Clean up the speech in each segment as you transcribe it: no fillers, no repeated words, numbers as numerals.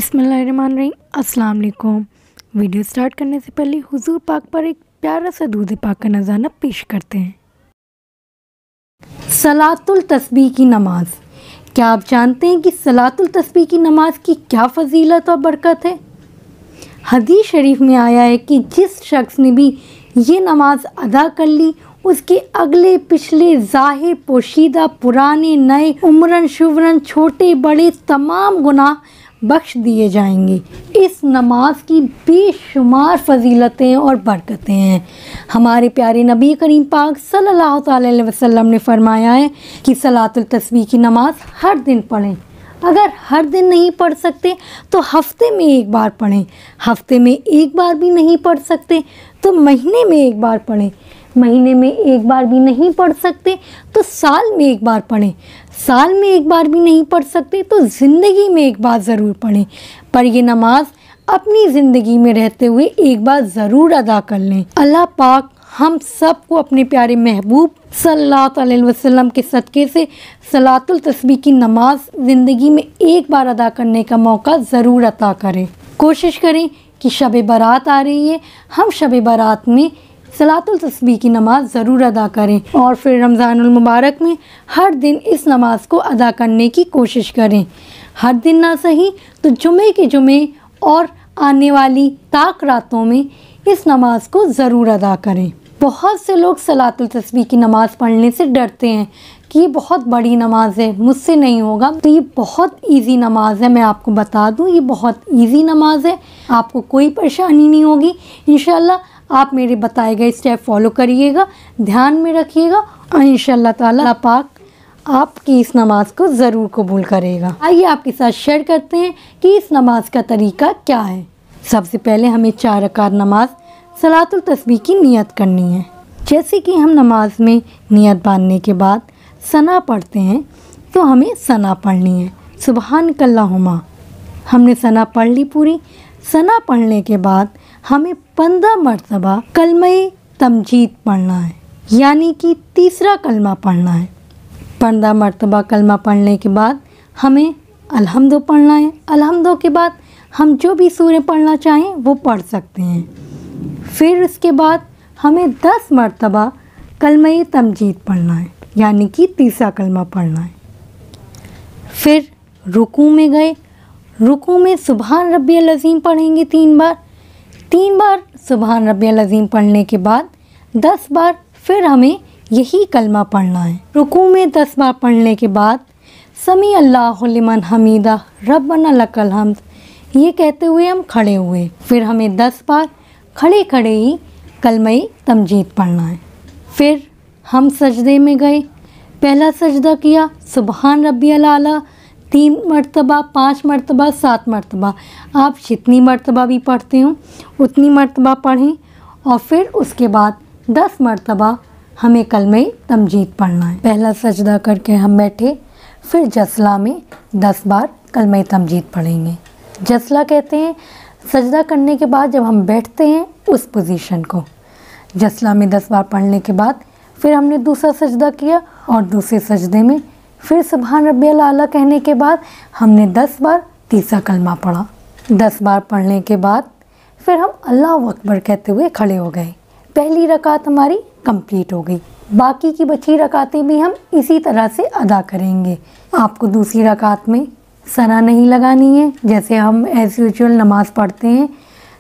बिस्मिल्लाहिर्रहमानिर्रहीम। अस्सलाम वालेकुम। वीडियो स्टार्ट करने से पहले हुजूर पाक पर एक प्यारा सा दूध पाक का नज़ारा पेश करते हैं। सलातुल तस्बीह की नमाज। क्या आप जानते हैं कि सलातुल तस्बीह की नमाज की क्या फजीलत और बरकत है? हदीस शरीफ में आया है कि जिस शख्स ने भी ये नमाज अदा कर ली, उसके अगले पिछले ज़ाहिर पोशीदा पुराने नए उम्रन शुवरन छोटे बड़े तमाम गुनाह बख्श दिए जाएंगे। इस नमाज की बेशुमार फजीलतें और बरकतें हैं। हमारे प्यारे नबी करीम पाक सल्लल्लाहु अलैहि वसल्लम ने फरमाया है कि सलातुल तस्बीह की नमाज हर दिन पढ़ें। अगर हर दिन नहीं पढ़ सकते तो हफ्ते में एक बार पढ़ें। हफ्ते में एक बार भी नहीं पढ़ सकते तो महीने में एक बार पढ़ें। महीने में एक बार भी नहीं पढ़ सकते तो साल में एक बार पढ़ें। साल में एक बार भी नहीं पढ़ सकते तो ज़िंदगी में एक बार ज़रूर पढ़ें। पर ये नमाज अपनी ज़िंदगी में रहते हुए एक बार ज़रूर अदा कर लें। अल्लाह पाक हम सब को अपने प्यारे महबूब सल्लल्लाहु अलैहि वसल्लम के सदक़े से सलातुल तस्बीह की नमाज ज़िंदगी में एक बार अदा करने का मौका ज़रूर अता करें। कोशिश करें कि शब बारात आ रही है, हम शब बारात में सलातुल तस्बीह की नमाज ज़रूर अदा करें और फिर रमज़ानुल मुबारक में हर दिन इस नमाज को अदा करने की कोशिश करें। हर दिन ना सही तो जुमे के जुमे और आने वाली ताक रातों में इस नमाज को ज़रूर अदा करें। बहुत से लोग सलातुल तस्बीह की नमाज़ पढ़ने से डरते हैं कि ये बहुत बड़ी नमाज है, मुझसे नहीं होगा। तो ये बहुत इजी नमाज है। मैं आपको बता दूं, ये बहुत इजी नमाज है। आपको कोई परेशानी नहीं होगी। इंशाल्लाह आप मेरे बताए गए स्टेप फॉलो करिएगा, ध्यान में रखिएगा और इंशाल्लाह ताला पाक आपकी इस नमाज को ज़रूर कबूल करेगा। आइए आपके साथ शेयर करते हैं कि इस नमाज का तरीका क्या है। सबसे पहले हमें 4 रकात नमाज सलातुल तस्बीह की नियत करनी है। जैसे कि हम नमाज में नियत बांधने के बाद सना पढ़ते हैं तो हमें सना पढ़नी है। सुबहानकल्लाहुम्मा हमने सना पढ़ ली पूरी। सना पढ़ने के बाद हमें 15 मरतबा कलमे तमजीद पढ़ना है, यानी कि तीसरा कलमा पढ़ना है। 15 मरतबा कलमा पढ़ने के बाद हमें अलहम्दु पढ़ना है। अलहम्दु के बाद हम जो भी सूरह पढ़ना चाहें वो पढ़ सकते हैं। फिर उसके बाद हमें 10 मरतबा कलमे तमजीद पढ़ना है, यानी कि तीसरा कलमा पढ़ना है। फिर रुकू में गए। रुकू में सुबहान रब्बियल अज़ीम पढ़ेंगे 3 बार। 3 बार सुबहान रब्बियल अज़ीम पढ़ने के बाद 10 बार फिर हमें यही कलमा पढ़ना है। रुकू में 10 बार पढ़ने के बाद समी अल्लाहु लिमन हमीदा रब्बना लकल हम्द ये कहते हुए हम खड़े हुए। फिर हमें 10 बार खड़े खड़े ही कलमे तमजीद पढ़ना है। फिर हम सजदे में गए। पहला सजदा किया सुबहान रब्बियल आला 3 मरतबा, 5 मरतबा, 7 मरतबा। आप जितनी मरतबा भी पढ़ते हो उतनी मरतबा पढ़ें और फिर उसके बाद 10 मरतबा हमें कलमे तमजीद पढ़ना है। पहला सजदा करके हम बैठे, फिर जसला में 10 बार कलमे तमजीद पढ़ेंगे। जसला कहते हैं सजदा करने के बाद जब हम बैठते हैं उस पोजीशन को। जसला में 10 बार पढ़ने के बाद फिर हमने दूसरा सजदा किया और दूसरे सजदे में फिर सुबहान रब्बियल आला कहने के बाद हमने 10 बार तीसरा कलमा पढ़ा। 10 बार पढ़ने के बाद फिर हम अल्लाहु अकबर कहते हुए खड़े हो गए। पहली रकात हमारी कंप्लीट हो गई। बाकी की बची रकातें भी हम इसी तरह से अदा करेंगे। आपको दूसरी रकात में सना नहीं लगानी है। जैसे हम एज यूजुअल नमाज़ पढ़ते हैं,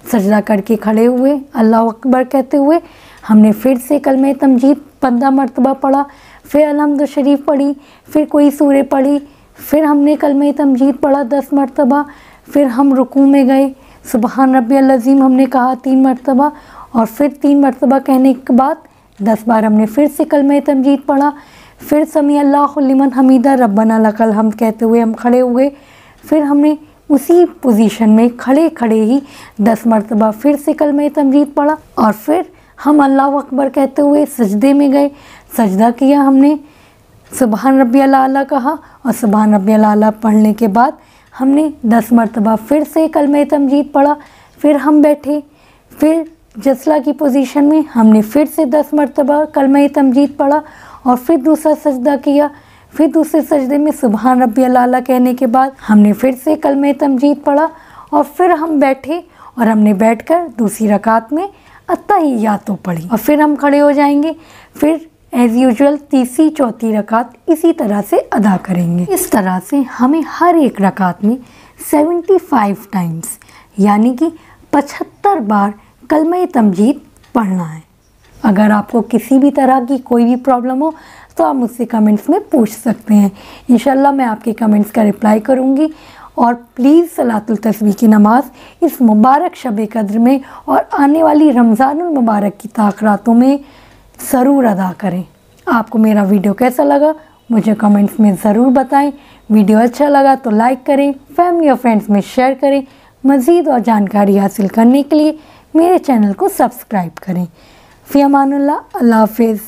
सजदा करके खड़े हुए अल्लाहु अकबर कहते हुए हमने फिर से कलमे तमजीद 15 मरतबा पढ़ा। फिर अलहम्दु शरीफ पढ़ी, फिर कोई सूरह पढ़ी, फिर हमने कलमे तमजीद पढ़ा 10 मरतबा। फिर हम रुकू में गए। सुबहान रब्बियल अज़ीम हमने कहा 3 मरतबा और फिर 3 मरतबा कहने के बाद 10 बार हमने फिर से कलमे तमजीद पढ़ा। फिर समी अल्लाहु लिमन हमीदा रब्बना लकल हम्द कहते हुए हम खड़े हुए। फिर हमने उसी पोजीशन में खड़े खड़े ही 10 मरतबा फिर से कलमे तमजीद पढ़ा और फिर हम अल्लाहु अकबर कहते हुए सजदे में गए। सजदा किया हमने, सुबहान रब्बियल आला कहा और सुबहान रब्बियल आला पढ़ने के बाद हमने 10 मरतबा फिर से कलमे तमजीद पढ़ा। फिर हम बैठे। फिर जसला की पोजीशन में हमने फिर से 10 मरतबा कलमे तमजीद पढ़ा और फिर दूसरा सजदा किया। फिर दूसरे सजदे में सुबहान रब्बियल आला कहने के बाद हमने फिर से कलमे तमजीद पढ़ा और फिर हम बैठे और हमने बैठकर दूसरी रकात में अत्तहियातो पढ़ी और फिर हम खड़े हो जाएंगे। फिर एज़ यूजुअल तीसरी चौथी रकात इसी तरह से अदा करेंगे। इस तरह से हमें हर एक रकात में 75 टाइम्स यानी कि 75 बार कलमा तमजीद पढ़ना है। अगर आपको किसी भी तरह की कोई भी प्रॉब्लम हो तो आप मुझसे कमेंट्स में पूछ सकते हैं। इंशाल्लाह मैं आपके कमेंट्स का रिप्लाई करूँगी। और प्लीज़ सलातुल तस्बीह की नमाज़ इस मुबारक शब कद्र में और आने वाली रमज़ानुल मुबारक की ताख़रातों में ज़रूर अदा करें। आपको मेरा वीडियो कैसा लगा मुझे कमेंट्स में ज़रूर बताएं। वीडियो अच्छा लगा तो लाइक करें, फैमिली और फ्रेंड्स में शेयर करें। मज़ीद और जानकारी हासिल करने के लिए मेरे चैनल को सब्सक्राइब करें। फ़ी अमानुल्लाह, अल्लाह हाफ़िज़।